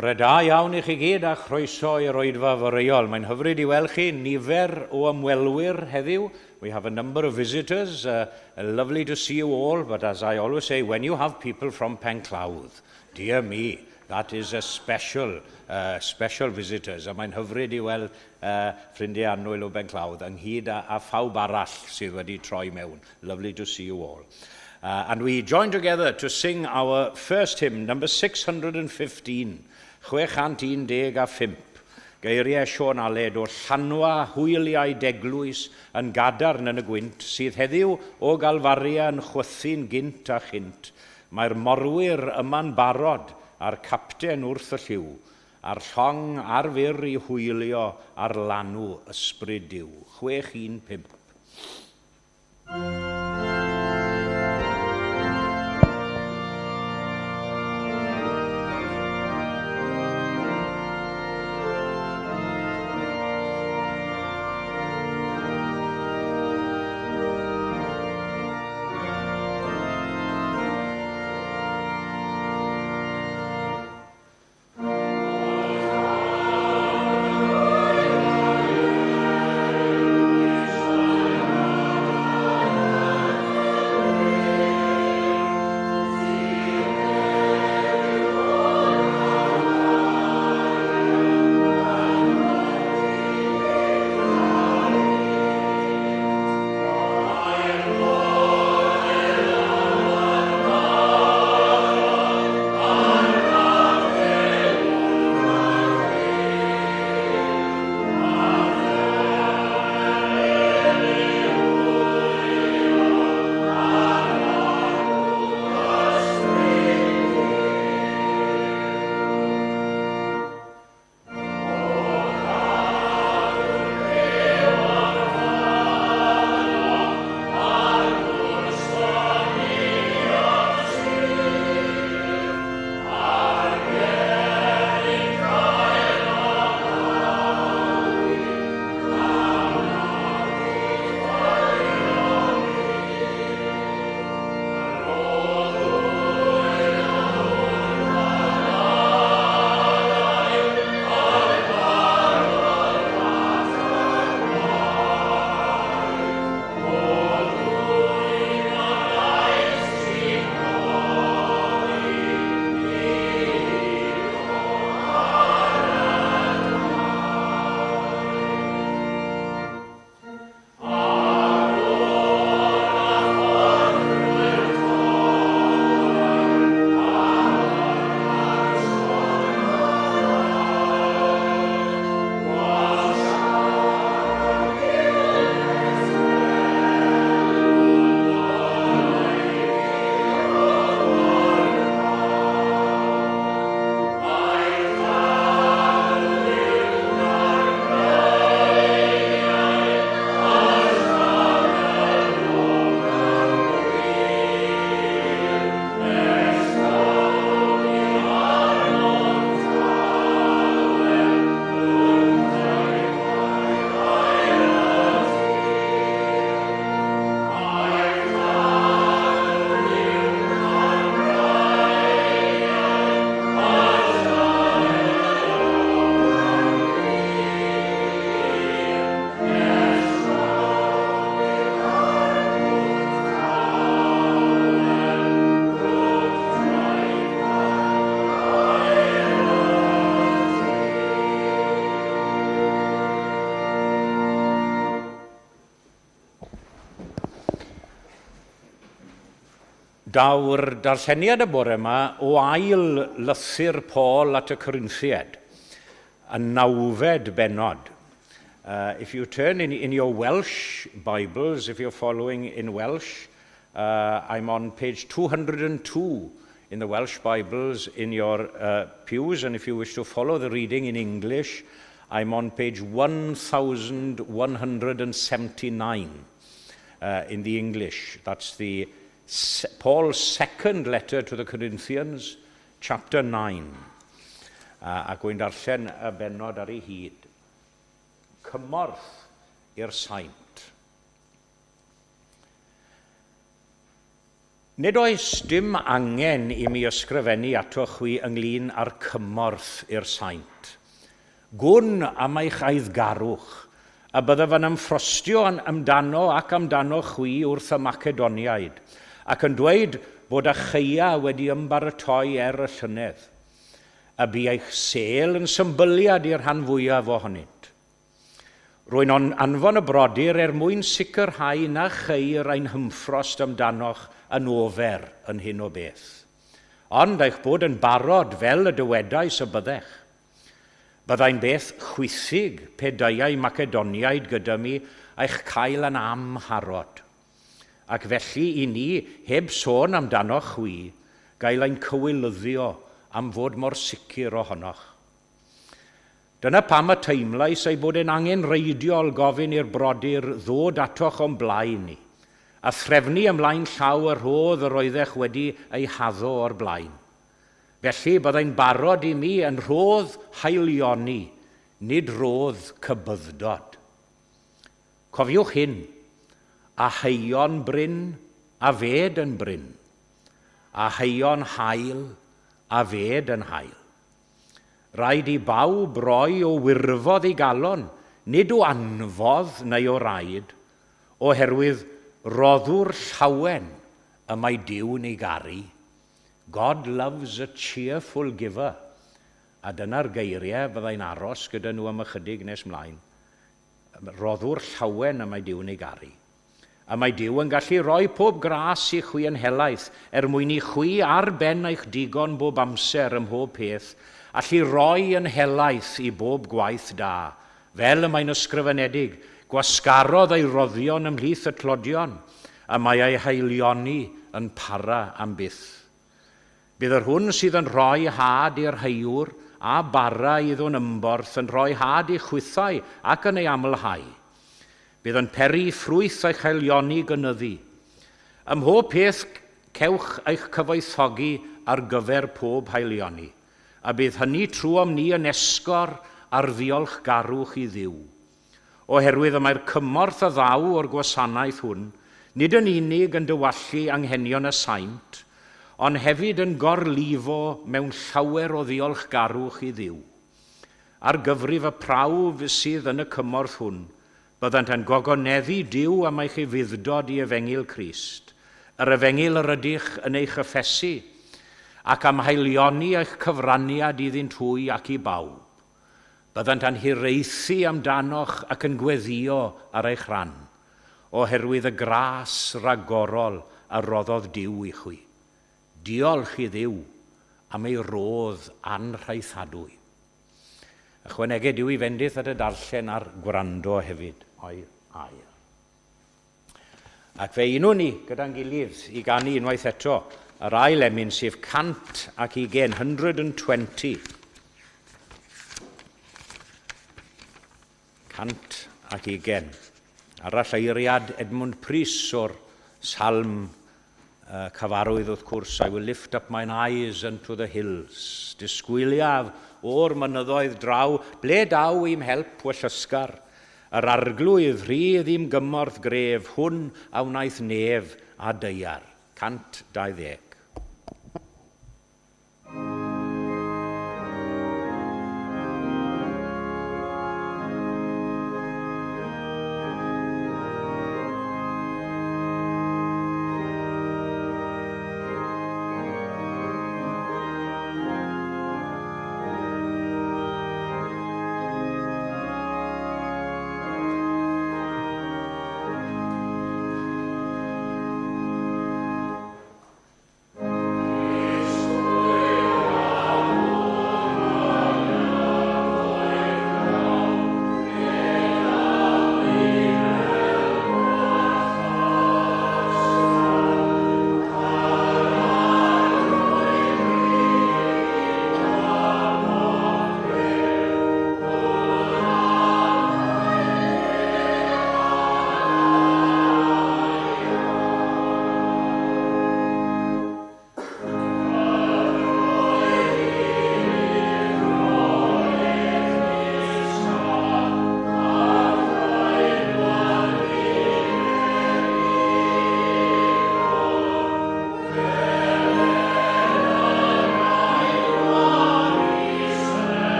Bore da iawn I chi gyd a chroeso i'r oedfa foreol. Mae'n hyfryd I weld chi nifer o ymwelwyr heddiw. We have a number of visitors. Lovely to see you all, but as I always say, when you have people from Penclawdd, dear me, that is a special visitors. A mae'n hyfryd I weld ffrindiau annwyl o Penclawdd ynghyd a phawb arall sydd wedi troi mewn. Lovely to see you all. And we join together to sing our first hymn, number 615, 615. Geiriau Sion Aled o llanwa hwyliau deglwys yn gadarn yn y gwynt, sydd heddiw o galfaria yn chwythu'n gynt a chynt. Mae'r morwyr yma'n barod a'r capten wrth y lliw, a'r llong ar fyr I hwylio ar lanw ysbryd diw. 615. Daw'r darlleniad y bore yma o ail lythyr Paul at y Corinthiaid, a nawfed benod. If you turn in your Welsh Bibles, if you're following in Welsh, I'm on page 202 in the Welsh Bibles in your pews, and if you wish to follow the reading in English, I'm on page 1179 in the English. That's Paul's second letter to the Corinthians, chapter 9. Ac wy'n darllen y benod ar ei hyd. Cymorth, 'i'r saint. Nid oes dim angen I mi ysgrifennu atoch chwi ynglyn â'r cymorth i'r saint. Gwn am eich aiddgarwch, a bydda fan ymffrostio amdano ac amdano chwi wrth y Macedoniaid, ac yn dweud bod a cheia wedi ymbaratoi y llynedd, a bu eich sel yn symbyliad i'r rhan fwyaf ohonynt. Rwy'n anfon y brodyr mwyn sicrhau na cheir ein hymffrost amdanoch yn ofer yn hyn o beth. Ond eich bod yn barod fel y dywedais y byddech. Byddai'n beth chwythig pe daiau Macedoniaid gyda mi eich cael yn amharod. Ac felly I ni, heb sôn amdanoch chwi, gael ein cywilyddio am fod mor sicr ohonoch. Dyna pam y teimlais ei bod yn angen reidiol gofyn i'r brodyr ddod atoch o'n blaen ni, a threfnu ymlaen llaw y rhodd yr oeddech wedi ei haddo o'r blaen. Felly byddai'n barod I mi yn rhodd haelioni, nid rhodd cybyddod. Cofiwch hyn, a heion bryn, a fed yn bryn, a heion hael, a fed yn hael. Rhaid I bawb roi o wirfodd I galon, nid o anfodd neu o raid, oherwydd roddwr llawen y mae Duw'n ei garu. God loves a cheerful giver. A dyna'r geiriau byddai'n aros gyda nhw am ychydig nes mlaen. Roddwr llawen y mae Duw'n ei garu. A mae Duw yn gallu rhoi pob gras I chwi yn helaeth mwyn I chwi ar ben eich digon bob amser ym mhob peth, allu roi yn helaeth I bob gwaith da, fel y mae'n ysgrifenedig, gwasgarodd ei roddion ymhlith y tlodion, a mae ei haelioni yn para am byth. Bydd yr hwn sydd yn rhoi had i'r heiwr a bara iddo'n ymborth yn rhoi had I chwythau ac yn ei amlhau. Bydd yn peri ffrwyth eich haelioni gynyddu. Ym mhob peth cewch eich cyfoethogi ar gyfer pob haelioni, a bydd hynny trw am ni yn esgor ar ddiolch garwch I Dduw. Oherwydd y mae'r cymorth a ddaw o'r gwasanaeth hwn, nid yn unig yn dywallu anghenion y saint, ond hefyd yn gorlifo mewn llawer o ddiolch garwch I Dduw. Ar gyfrif y prawf sydd yn y cymorth hwn, byddant yn gogoneddu Duw am eich fuddod I efengil Crist, yr efengil yr ydych yn eich effesu, ac am haelioni eich cyfraniad iddynt hwy ac I bawb. Byddant yn hireithi amdanoch ac yn gweddio ar eich rhan, oherwydd y gras ragorol a roddodd Duw I chwi. Diolch I Dduw am ei rodd anrhaethadwy. Ychwanegau Duw I fendith at y darllen a'r gwrando hefyd, o'i air. Ac fe unw ni gyda'n gilydd I ganu unwaith eto, yr ail emyn sef 120, 120. 120. Arall eiriad Edmund Pris o'r salm cyfarwydd wrth cwrs, I will lift up mine eyes unto the hills. Disgwyliaf o'r mynyddoedd draw, ble daw I'm help o llysgar. Yr arglwydd rhydd I'm gymorth gref, hwn a wnaeth nef a deiar. 120.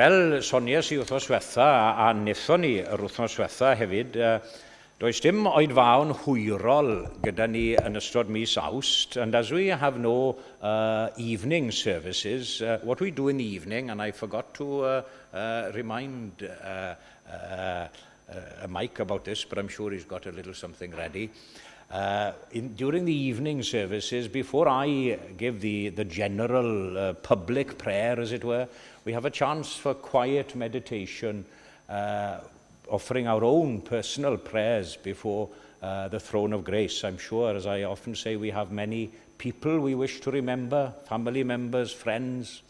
Fel sonies i wrthnos diwetha, a wnaethon ni yr wrthnos diwetha hefyd, does dim oedfaon hwyrol gyda ni yn ystod mis Awst, and as we have no evening services, what we do in the evening, and I forgot to remind Mike about this, but I'm sure he's got a little something ready. During the evening services, before I give the general public prayer, as it were, we have a chance for quiet meditation, offering our own personal prayers before the throne of grace. I'm sure, as I often say, we have many people we wish to remember, family members, friends,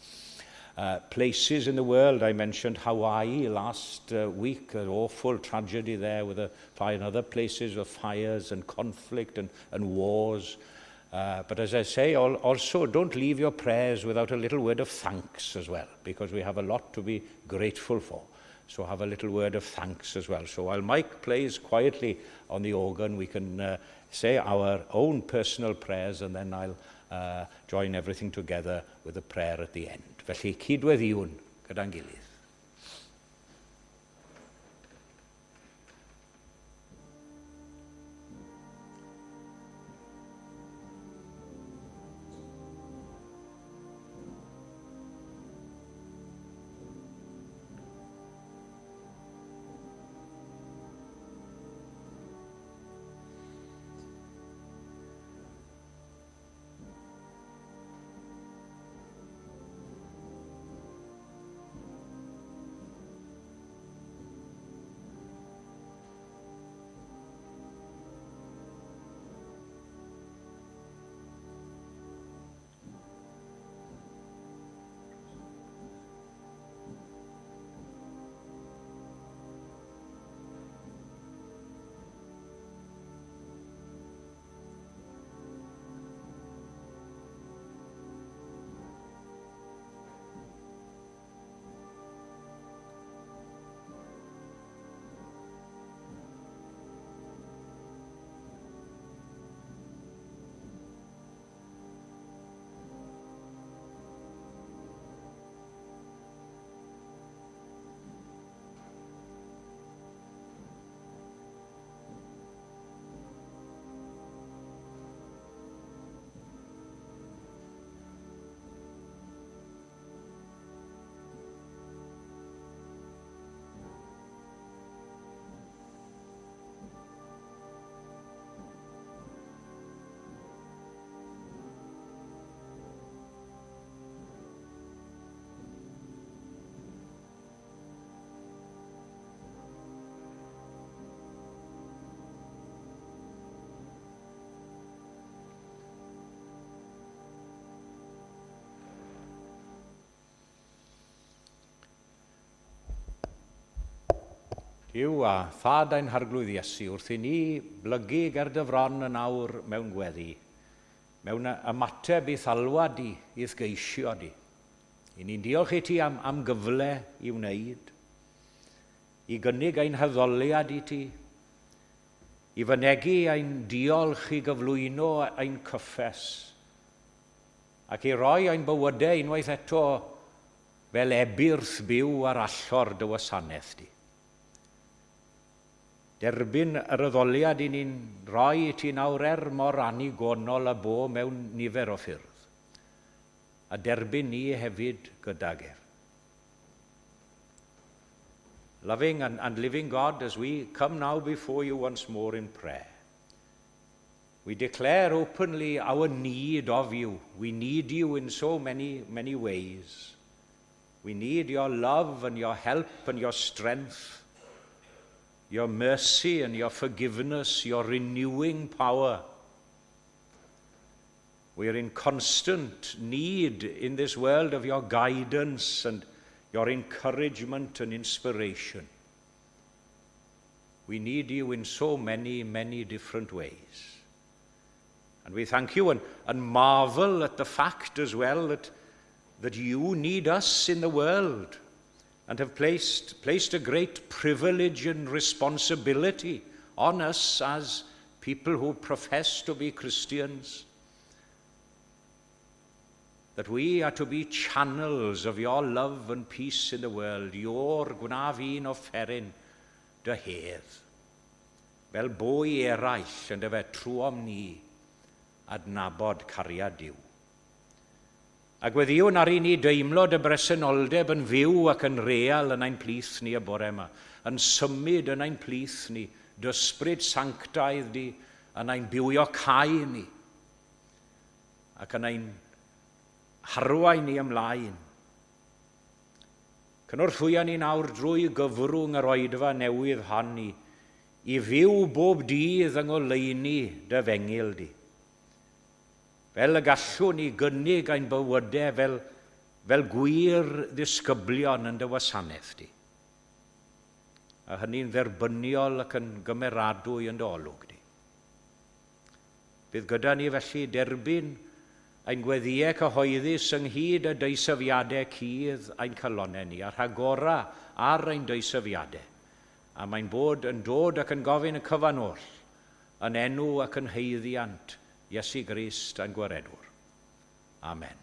places in the world. I mentioned Hawaii last week, an awful tragedy there with and other places of fires and conflict and wars. But as I say, also don't leave your prayers without a little word of thanks as well, because we have a lot to be grateful for. So have a little word of thanks as well. So while Mike plays quietly on the organ, we can say our own personal prayers, and then I'll join everything together with a prayer at the end. Felly, cydweddiwn gyda'n gilydd. Yw a thad ein harglwydd Iesu wrth i ni blygu ger dyfron yn awr mewn gweddi, mewn ymateb i thalwad i ddgeisio di. I ni'n diolch i ti am gyfle i wneud, i gynnig ein heddoliad i ti, i fynegu ein diolch i gyflwyno ein cyffes, ac i roi ein bywydau unwaith eto fel ebyrth byw ar allor dy wasanaeth di. Derbyn yr addoliad i ni'n rhoi i ti nawr mor anigonol a bo mewn nifer o ffyrdd. A derbyn ni hefyd gydag Loving and living God, as we come now before you once more in prayer, we declare openly our need of you. We need you in so many, many ways. We need your love and your help and your strength, your mercy and your forgiveness, your renewing power. We are in constant need in this world of your guidance and your encouragement and inspiration. We need you in so many, many different ways. And we thank you and marvel at the fact as well that you need us in the world, and have placed a great privilege and responsibility on us as people who profess to be Christians. that we are to be channels of your love and peace in the world, your gwnaf un offeryn dy hedd, fel bwy eraill yn dy fe trwom ni adnabod cariad Duw. Ac weddiwn ar i ni deimlod y bresenoldeb yn fyw ac yn real yn ein plith ni y bore yma, yn symud yn ein plith ni, dysbryd sanctaidd ni, yn ein bywio cae ni, ac yn ein harwain ni ymlaen. Cynorthwya ni nawr drwy gyfrwng yr oedfa newydd hon ni, i fyw bob dydd yng ngoleuni dy fengil di. Fel y gallwn ni gynnig ein bywydau fel gwir ddisgyblion yn dy wasanaeth di. A hynny'n dderbyniol ac yn gymeradwy yn dy olwg di. Bydd gyda ni felly derbyn ein gweddiau cyhoeddus ynghyd y deisyfiadau cudd ein calonau ni, a rhagora ar ein deisyfiadau. A mae'n bod yn dod ac yn gofyn y cyfanoll, yn enw ac yn heiddiant Iesu Grist ein gwaredwr. Amen.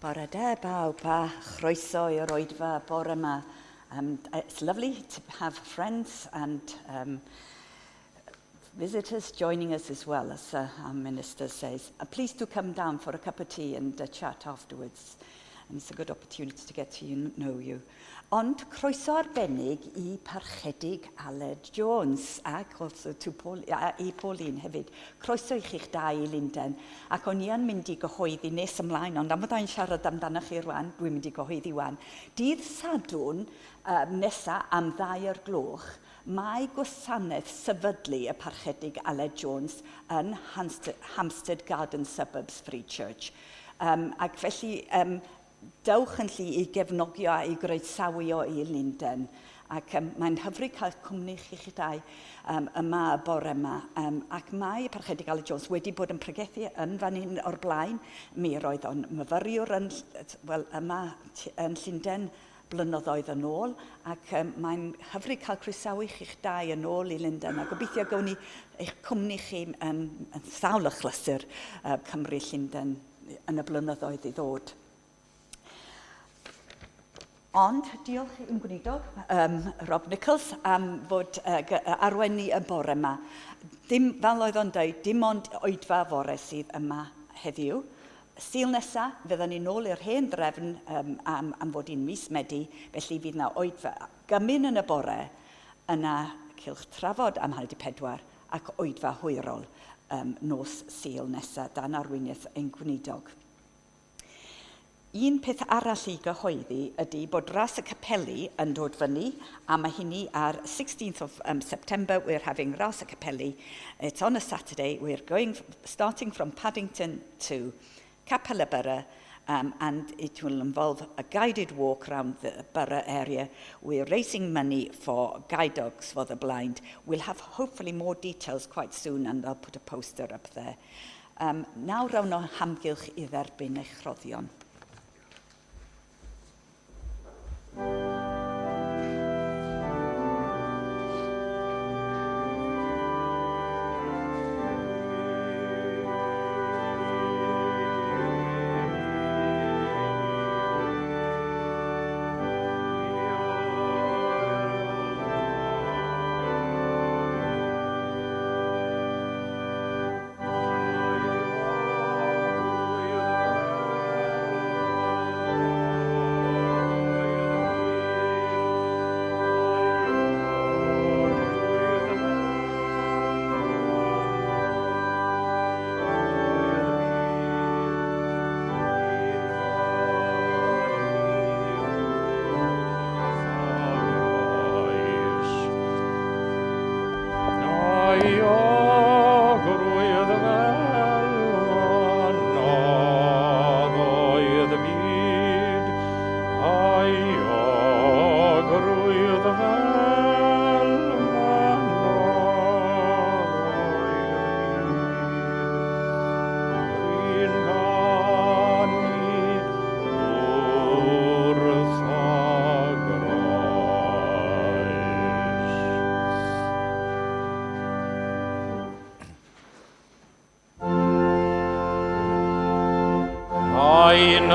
Bore da bawb a chroeso i'r oedfa bore yma. It's lovely to have friends and visitors joining us as well, as our minister says. Please do come down for a cup of tea and chat afterwards. And it's a good opportunity to get to know you. Ond croeso arbennig I parchedig Aled Jones ac also I Pauline hefyd. Croeso I chi'ch dau I Lundain. Ac o'n i'n mynd I gyhoeddi nes ymlaen, ond am fydda'n siarad amdanoch chi rwan, dwi'n mynd I gyhoeddi wan. Dydd Sadwrn nesa am 2:00 gloch, mae gwasanaeth sefydlu y parchedig Aled Jones yn Hampstead Garden Suburbs Free Church. Ac felly, dewch yn lli I gefnogio a I groesawio I Lundain. ac mae'n hyfryd cael cwmni chi dau yma y bore yma. Ac mae Parchedig Aled Jones wedi bod yn pregethu yn fan hyn o'r blaen. Mi roedd o'n myfyriwr yma yn Llundain blynyddoedd yn ôl, ac mae'n hyfryd cael croesawu chi'ch dau yn ôl i Llundain, a gobeithio gawn ni eich cwmni chi yn sawl achlysur Cymru Llundain yn y blynyddoedd i ddod. Ond diolch i'n gweinidog, Rob Nichols, am fod arwain ni y bore yma. Fel oedd o'n dweud, dim ond oedfa fore sydd yma heddiw. Sul nesaf, fydden ni nôl i'r hen drefn am fod i'n mis Medi, felly fydd yna oedfa gymyn yn y bore, yna cylch trafod am 4 ac oedfa hwyrol nos Sul nesaf, dan arweiniaeth ein gweinidog. Un peth arall i gyhoeddi ydy bod ras y capeli yn dod fyny, a mae hynny ar 16th of September. We're having ras y capeli. It's on a Saturday. We're starting from Paddington to Capel y Borough, and it will involve a guided walk around the borough area. We're raising money for guide dogs for the blind. We'll have hopefully more details quite soon, and I'll put a poster up there. Nawr rawn o hamgylch i dderbyn eich rhoddion.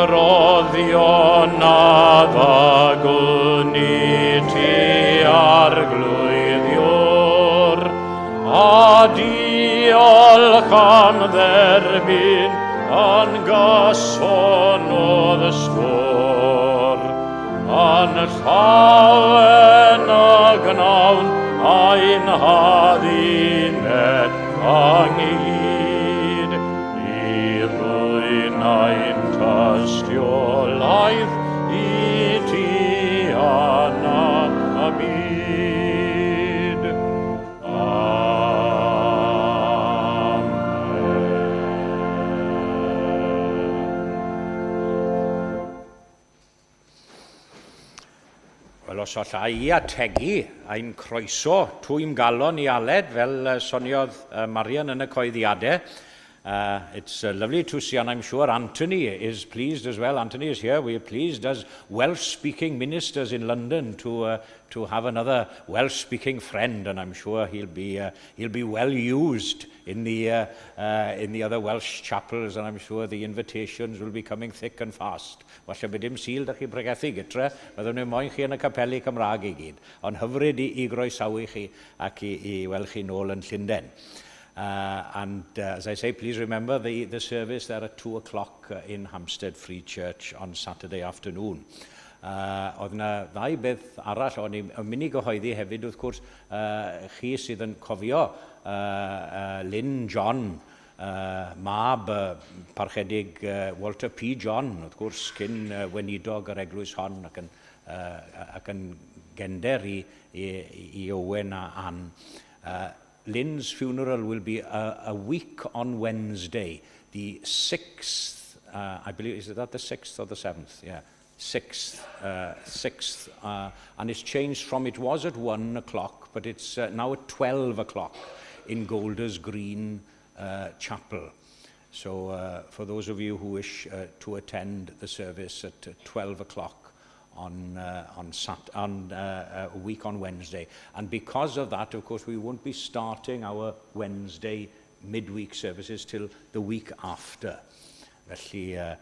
Roddio na ddagwn i ti arglwyddiwr, a diolch am dderbyn yn gyson o ddysgwr, yn llawen y gnawn a'n haddinet anghyd, i rwy'n ein tystiolaeth i ti anna y byd. Wel, os alla i ategu ein croeso twym galon i Aled, fel soniodd Marian yn y coeddiadau. It's lovely to see, and I'm sure Anthony is pleased as well. Anthony is here. We're pleased as Welsh-speaking ministers in London to have another Welsh-speaking friend, and I'm sure he'll be well used in the other Welsh chapels, and I'm sure the invitations will be coming thick and fast. Falle bod dim sil da chi bregethu gytre, byddwn nhw moyn chi yn y capeli Cymraeg i gyd, ond hyfryd i groesawu chi ac i weld chi nôl yn Llundain. And as I say, please remember the service there at 2 o'clock in Hampstead Free Church on Saturday afternoon. Oedd yna ddau beth arall, o'n i'n mynd i gyhoeddi hefyd, wrth gwrs, chi sydd yn cofio Lynn John, mab parchedig Walter P. John, wrth gwrs, cyn weinidog yr eglwys hon ac yn gender i Owen a Ann. Lynn's funeral will be a week on Wednesday, the 6th, I believe, is that the 6th or the 7th? Yeah, 6th, and it's changed from, it was at 1 o'clock, but it's now at 12 o'clock in Golders Green Chapel. So for those of you who wish to attend the service at 12 o'clock on a week on Wednesday. And because of that, of course, we won't be starting our Wednesday midweek services till the week after. Felly, y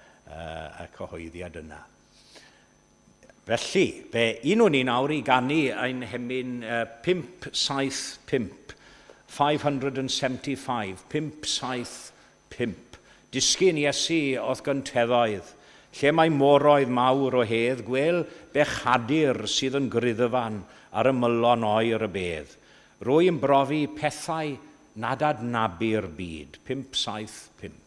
cyhoeddiad yna. Felly, be un o'n ni nawr I ganu ein hemyn 575, 575, 575. Disgyn Iesu oedd gynteddoedd, lle mae moroedd mawr o hedd, gwel bechadur sydd yn gryddfan ar y mylon oer y bedd. Rwy yn brofi pethau nad adnabu'r byd. 575.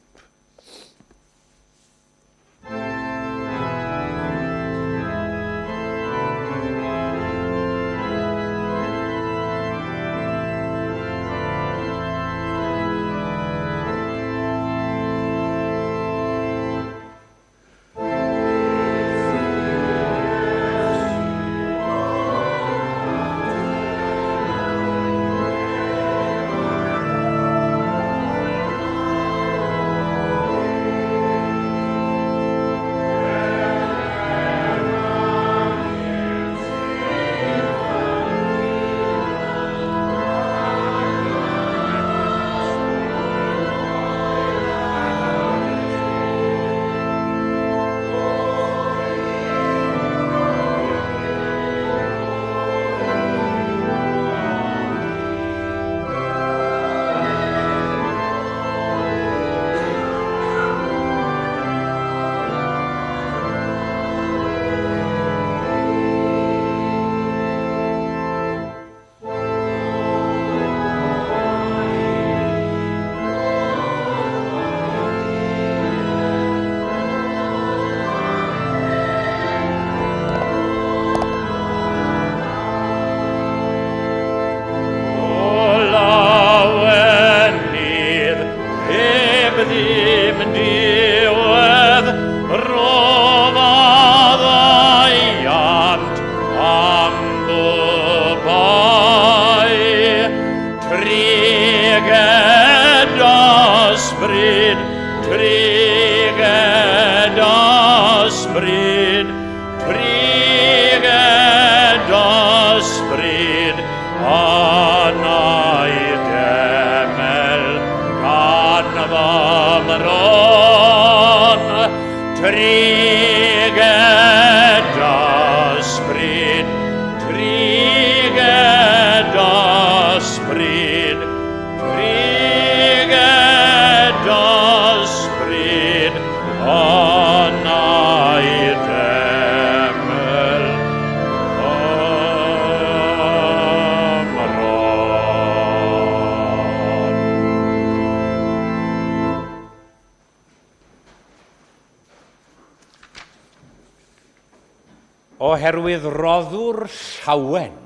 Oherwydd roddwr llawen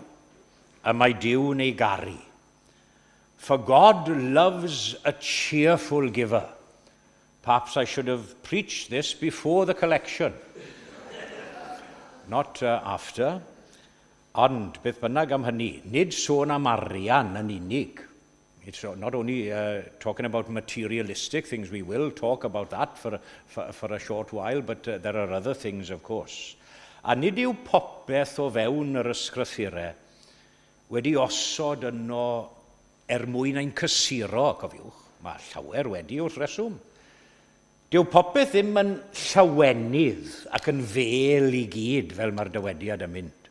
y mae Duw'n ei garu. For God loves a cheerful giver. Perhaps I should have preached this before the collection. Not after. Ond, beth bynnag am hynny, nid sôn am arian yn unig. It's not only talking about materialistic things, we will talk about that for a short while, but there are other things, of course. A nid yw popeth o fewn yr ysgrythurau wedi osod yno mwyn ein cysuro, cofiwch. Mae llawer wedi wrth reswm. Dyw popeth ddim yn llawenydd ac yn fel I gyd fel mae'r dywediad yn mynd.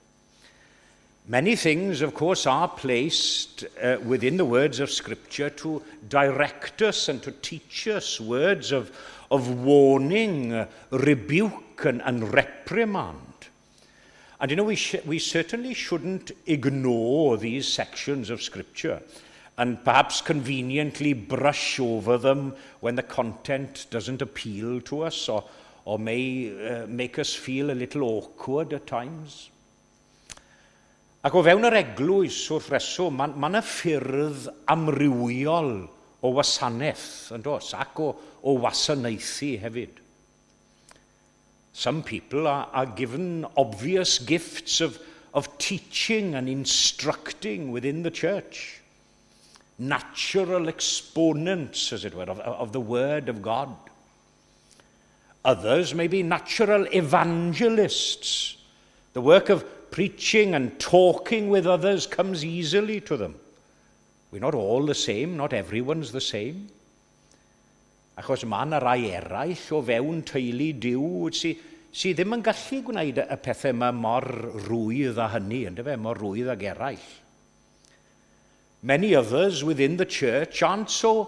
Many things, of course, are placed within the words of Scripture to direct us and to teach us words of warning, rebuke and reprimand. And you know, we certainly shouldn't ignore these sections of Scripture and perhaps conveniently brush over them when the content doesn't appeal to us or may make us feel a little awkward at times. Ac o fewn yr eglwys wrth reswm, mae yna ffyrdd amrywiol o wasanaeth, yn dos, ac o wasanaethu hefyd. Some people are given obvious gifts of teaching and instructing within the church. Natural exponents, as it were, of the Word of God. Others may be natural evangelists. The work of preaching and talking with others comes easily to them. We're not all the same, not everyone's the same. Achos mae yna rai eraill o fewn teulu Duw sydd ddim yn gallu gwneud y pethau yma mor rwydd a hynny, yndyfe, mor rwydd ag eraill. Many others within the church aren't so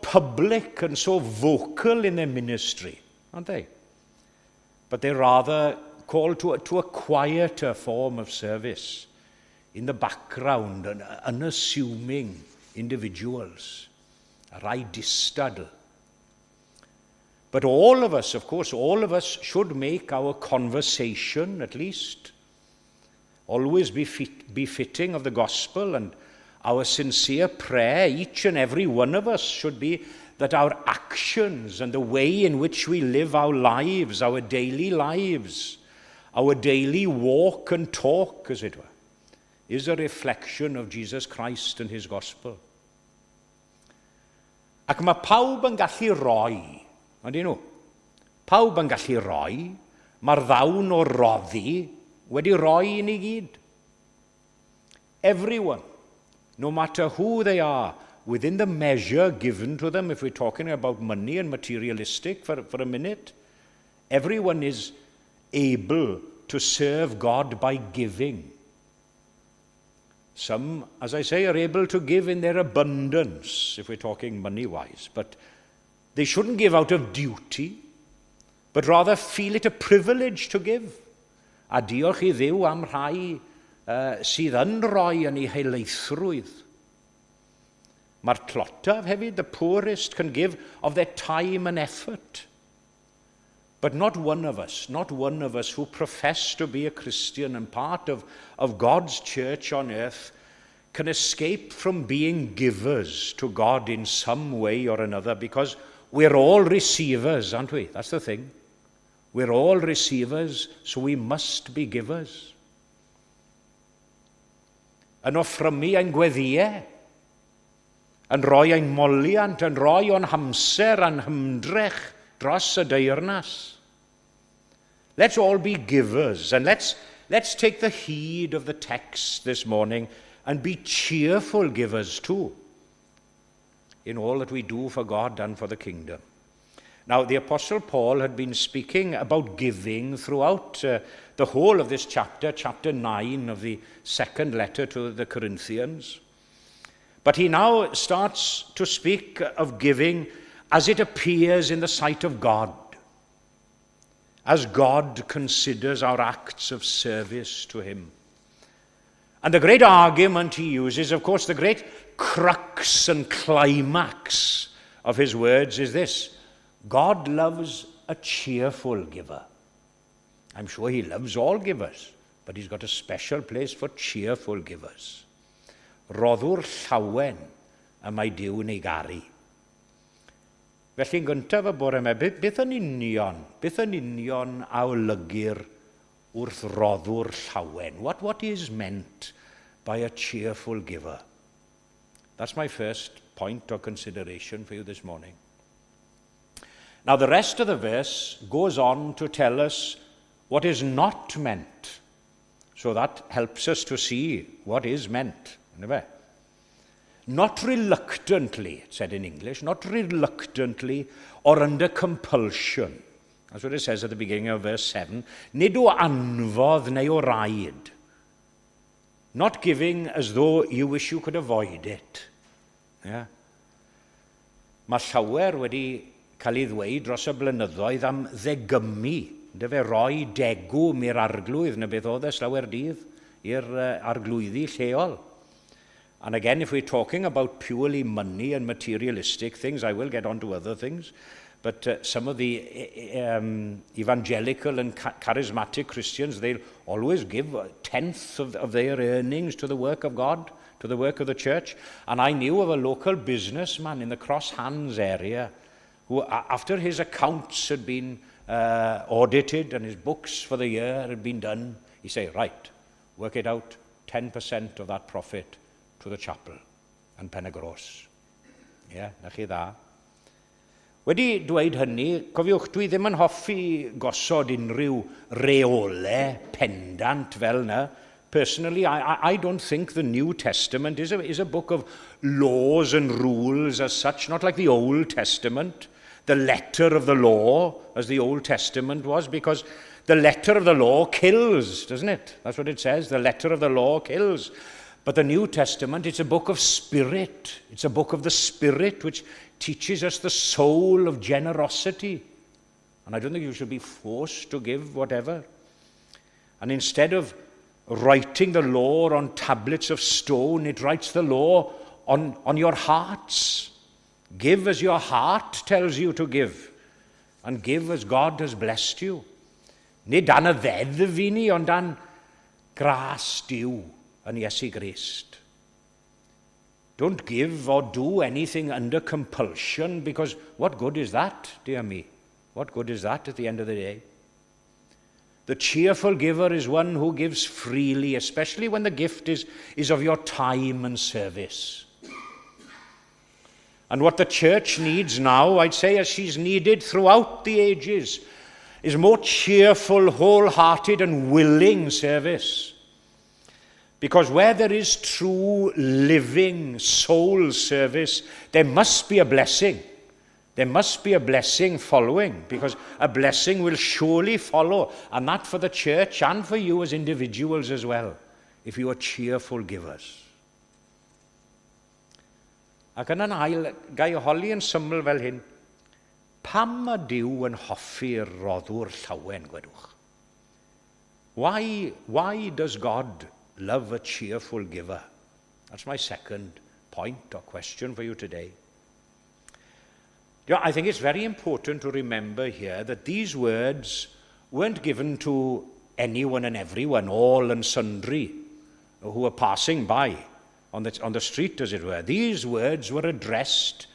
public and so vocal in their ministry, aren't they? But they're rather called to a quieter form of service, in the background, and unassuming individuals, a rai distadl. But all of us, of course, all of us should make our conversation, at least, always be befitting of the gospel, and our sincere prayer, each and every one of us, should be that our actions and the way in which we live our lives, our daily lives, our daily walk and talk, as it were, is a reflection of Jesus Christ and his gospel. Ac mae pawb yn gallu roi, ydyn nhw? Pawb yn gallu roi, mae'r ddawn o roddi wedi roi i ni gyd. Everyone, no matter who they are, within the measure given to them, if we're talking about money and materialistic for a minute, everyone is able to serve God by giving. Some, as I say, are able to give in their abundance, if we're talking money-wise, but they shouldn't give out of duty, but rather feel it a privilege to give. A diolch I Dduw am rhai sydd yn roi yn ei helaethrwydd. Mae'r tlotaf hefyd, the poorest can give of their time and effort. But not one of us who profess to be a Christian and part of God's church on earth can escape from being givers to God in some way or another, because we're all receivers, aren't we? That's the thing. We're all receivers, so we must be givers. Yn offrymu ein gweddiau, yn rhoi ein moliant, yn rhoi o'n hamser a'n hymdrech dros y deyrnas. Let's all be givers, and let's take the heed of the text this morning and be cheerful givers too, in all that we do for God and for the kingdom. Now, the Apostle Paul had been speaking about giving throughout the whole of this chapter, chapter 9 of the second letter to the Corinthians. But he now starts to speak of giving as it appears in the sight of God, as God considers our acts of service to him. And the great argument he uses, of course, the great crux and climax of his words is this: God loves a cheerful giver. I'm sure he loves all givers, but he's got a special place for cheerful givers. Roddwr llawen y mae Duw'n ei garu. Felly'n gyntaf y bore yma, beth yn union a olygir wrth roddwr llawen? What is meant by a cheerful giver? That's my first point of consideration for you this morning. Now, the rest of the verse goes on to tell us what is not meant. So that helps us to see what is meant. Not reluctantly, it said in English, not reluctantly or under compulsion. That's what it says at the beginning of verse 7. Nid o anfodd neu o raid. Not giving as though you wish you could avoid it. Yeah. Mae llawer wedi cael ei ddweud dros y blynyddoedd am ddegymu. Fe roi degwm i'r arglwydd, neu beth oedd llawer dydd i'r arglwyddi lleol. And again, if we're talking about purely money and materialistic things, I will get on to other things, but some of the evangelical and charismatic Christians, they'll always give a tenth of their earnings to the work of God, to the work of the church. And I knew of a local businessman in the Cross Hands area who, after his accounts had been audited and his books for the year had been done, he'd say, right, work it out, 10% of that profit to the chapel and Penagros. Na chi dda. Wedi dweud hynny, cofiwch, dwi ddim yn hoffi gosod unrhyw reole pendant fel na. Personally, I don't think the New Testament is a book of laws and rules as such, not like the Old Testament, the letter of the law, as the Old Testament was, because the letter of the law kills, doesn't it? That's what it says, the letter of the law kills. But the New Testament, it's a book of spirit. It's a book of the Spirit which teaches us the soul of generosity. And I don't think you should be forced to give whatever. And instead of writing the law on tablets of stone, it writes the law on your hearts. Give as your heart tells you to give. And give as God has blessed you. Nid dan y ddedd fi ni, ond dan gras Duw yn Iesu Grist. Don't give or do anything under compulsion, because what good is that, dear me? What good is that at the end of the day? The cheerful giver is one who gives freely, especially when the gift is of your time and service. And what the church needs now, I'd say, as she's needed throughout the ages, is more cheerful, wholehearted and willing service. Because where there is true, living, soul service, there must be a blessing. There must be a blessing following, because a blessing will surely follow, and that for the church and for you as individuals as well, if you are cheerful givers. Ac yn ail, gai holi yn syml fel hyn, pam mae Duw yn hoffi'r roddwr llawen, gwedwch? Why does God love a cheerful giver? That's my second point or question for you today. I think it's very important to remember here that these words weren't given to anyone and everyone, all and sundry, who were passing by on the street, as it were. These words were addressed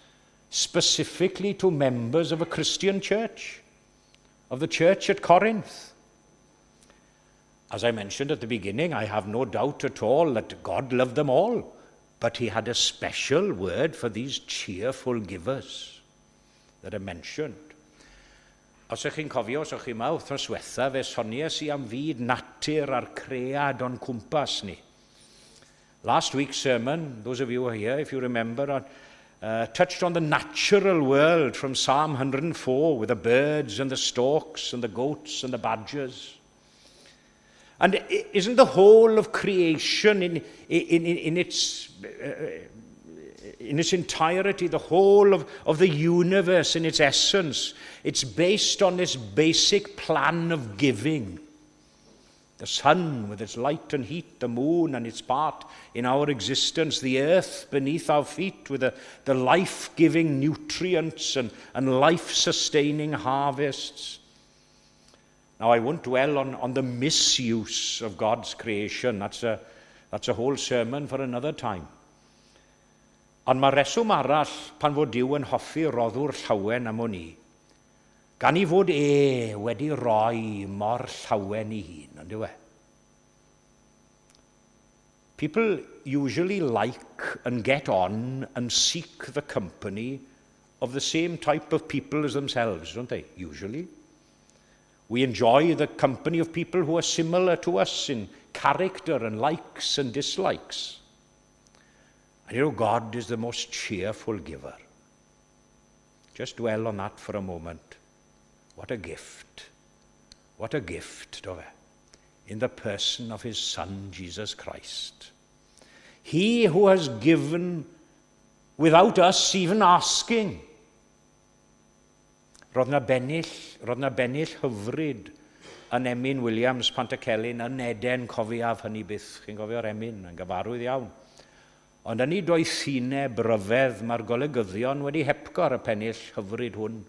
specifically to members of a Christian church, of the church at Corinth. As I mentioned at the beginning, I have no doubt at all that God loved them all, but he had a special word for these cheerful givers that are mentioned. Os ych chi'n cofio, os ych chi'n ma wrthnos diwetha, fe sonies I am fyd natur a'r cread o'n cwmpas ni. Last week's sermon, those of you who are here, if you remember, touched on the natural world from Psalm 104 with the birds and the storks and the goats and the badgers. And isn't the whole of creation in its entirety, the whole of the universe in its essence, it's based on this basic plan of giving. The sun with its light and heat, the moon and its part in our existence, the earth beneath our feet with the life-giving nutrients and life-sustaining harvests. Now, I won't dwell on the misuse of God's creation. That's a whole sermon for another time. Ond mae reswm arall pan fod Duw yn hoffi roddwr llawen am o'n i, gan I fod wedi rhoi mor llawen I hun, ond yw e? People usually like and get on and seek the company of the same type of people as themselves, don't they? Usually. We enjoy the company of people who are similar to us in character and likes and dislikes. And you know, God is the most cheerful giver. Just dwell on that for a moment. What a gift. What a gift, do we? In the person of his Son, Jesus Christ. He who has given without us even asking. Roedd na bennill hyfryd yn Emyn Williams Pantacelyn yn Eden cofiaf hynny byth. Chi'n cofio'r Emyn, yn gyfarwydd iawn. Ond yn ei doethineb ryfedd mae'r golygyddion wedi hepgor y pennill hyfryd hwn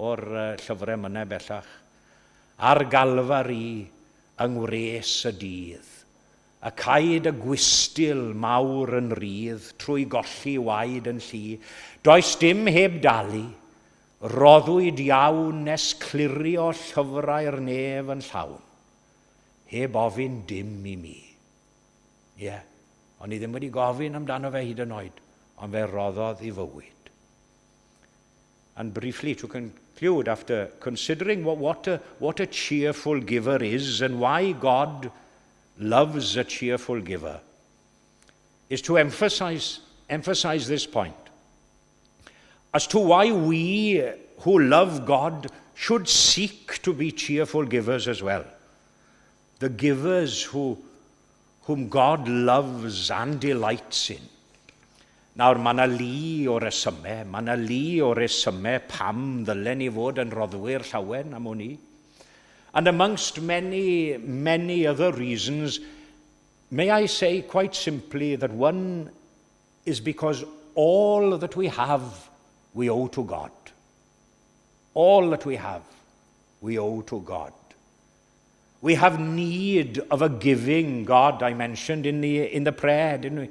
o'r llyfrau mynau bellach. Ar galfari yng ngwres y dydd, a caid y gwistil mawr yn rydd trwy golli waed yn llu, does dim heb dalu, roddwyd iawn nes clirio llyfrau'r nef yn llawn, heb ofyn dim i mi. Ie, ond i ddim wedi gofyn amdano fe hyd yn oed, ond fe roddodd I fywyd. And briefly, to conclude, after considering what a cheerful giver is and why God loves a cheerful giver, is to emphasize this point as to why we who love God should seek to be cheerful givers as well. The givers whom God loves and delights in. Nawr, mae yna li o resymau, pam ddylen ni fod yn roddwyr llawen am hwn I. And amongst many other reasons, may I say quite simply that one is because all that we have, we owe to God. All that we have, we owe to God. We have need of a giving God, I mentioned in the prayer, didn't we?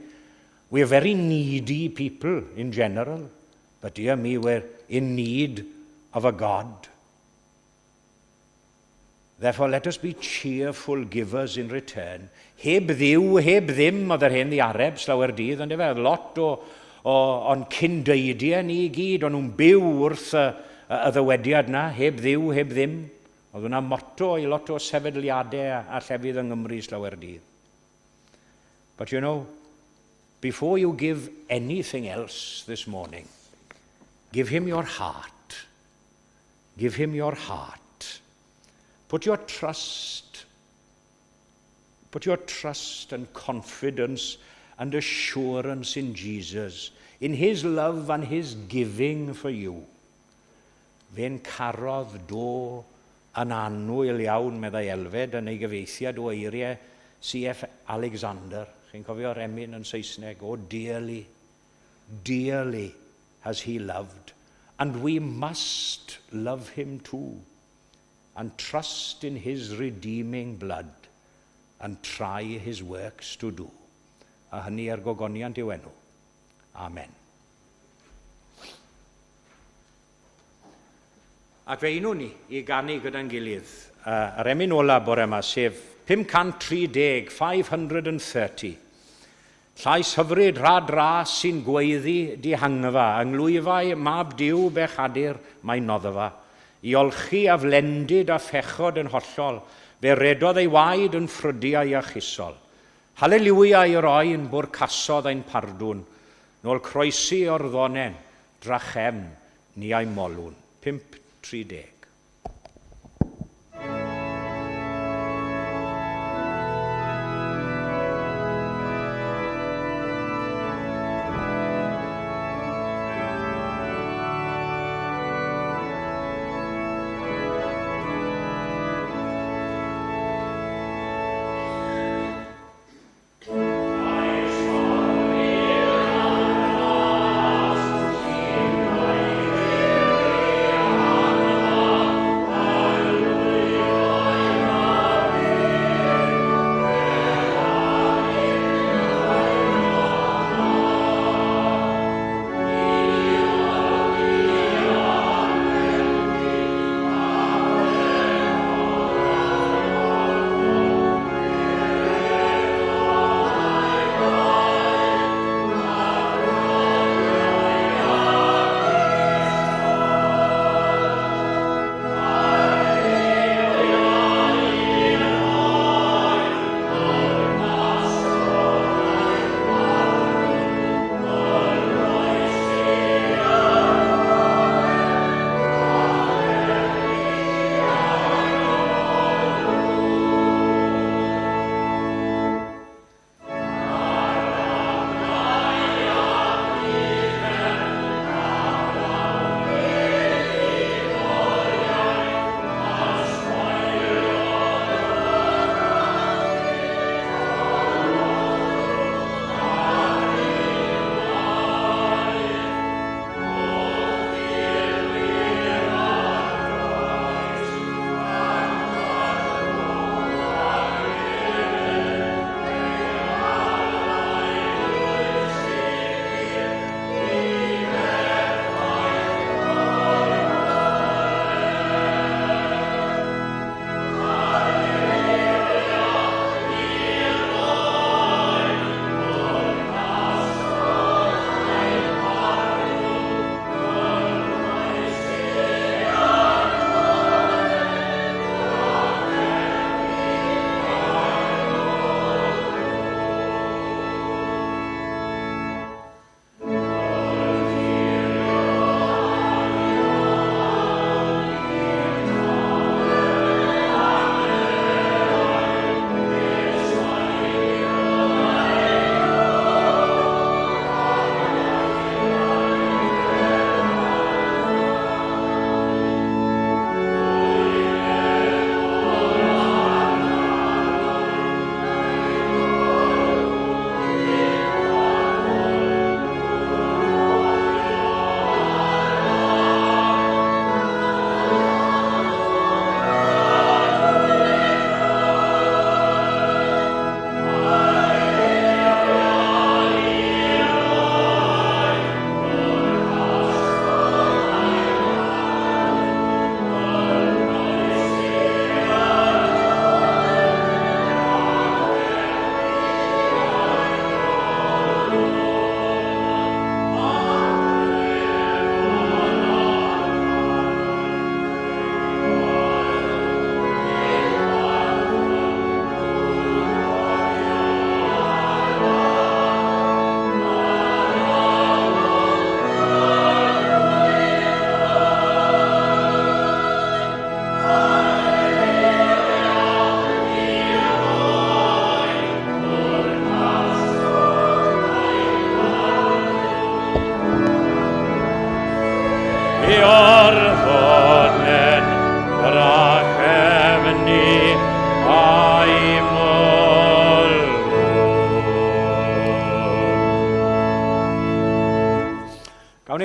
We are very needy people in general, but dear me, we're in need of a God. Therefore, let us be cheerful givers in return. Heb ddiw, heb ddim, oedd yr hyn ddiareb slawer dydd, ond efe, lot o'n cyndeidiau ni I gyd, o'n nhw'n byw wrth y ddywediad na, heb ddiw, heb ddim. Oedd hwnna motto I lot o sefydliadau a llefydd yng Nghymru slawer dydd. But you know, before you give anything else this morning, give him your heart. Give him your heart. Put your trust and confidence and assurance in Jesus, in his love and his giving for you. Fe'n carodd do yn annwyl iawn, meddai Elfed, yn ei gyfeithiad o eiriau C.F. Alexander. Chi'n cofio'r emyn yn Saesneg? Oh, dearly, dearly has he loved. And we must love him too. And trust in his redeeming blood. And try his works to do. A hynny gogoniant I'w enw. Amen. Ac fe unwn ni I ganu gyda'n gilydd. Yr emyn ola bore yma, sef 530, 530. Llais hyfryd rhad ras sy'n gweiddi dihangfa, yng nglwyfau mab diw bechadur mae'n noddfa. I olchi a flendid a phechod yn hollol, fe redodd ei waed yn ffrydiau a chusol. Halleluia i'r oen bwr casodd ein pardwn, nôl croesi o'r ddonen, drachem ni a'i molwn. 5:30. Amen.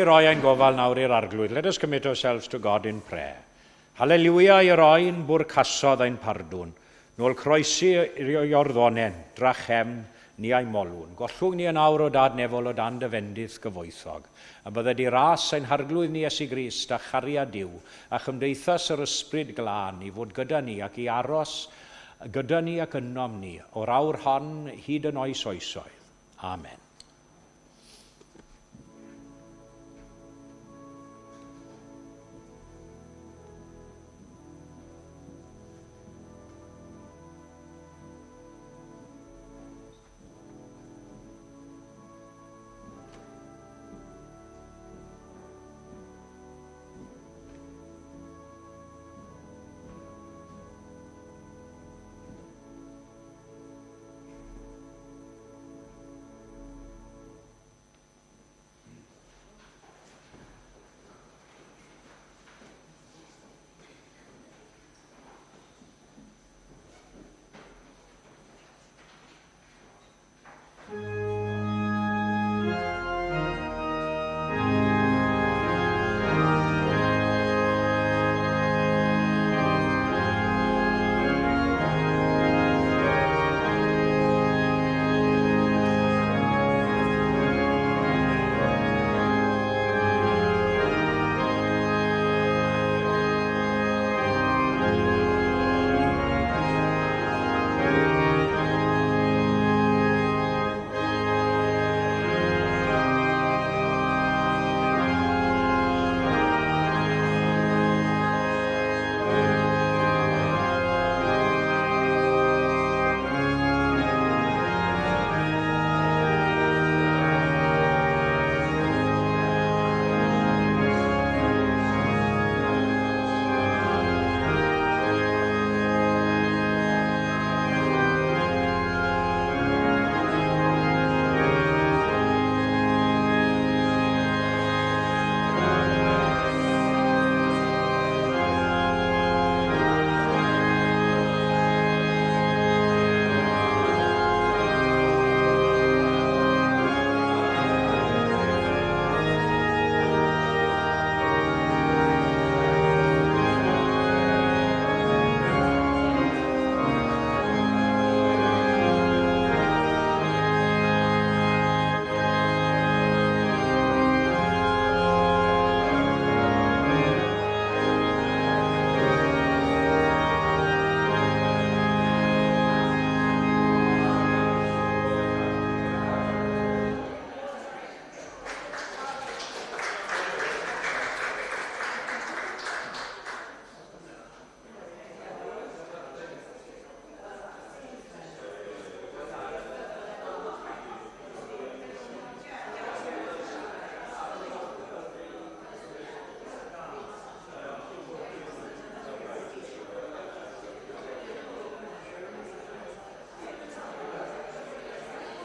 i roi ein gofal nawr i'r arglwydd. Let us commit ourselves to God in prayer. Hallelujah i roi'n bwr casodd ein pardwn. Nôl croesi i orddonen, drachem ni a'i molwn. Gollwg ni yn awr o dad nefol o dan dyfendydd gyfoethog. A bydde di ras ein harglwydd ni Iesu Grist a chariad Duw, a chymdeithas yr ysbryd glân i fod gyda ni ac i aros gyda ni ac ynom ni o'r awr hon hyd yn oes oesoedd. Amen.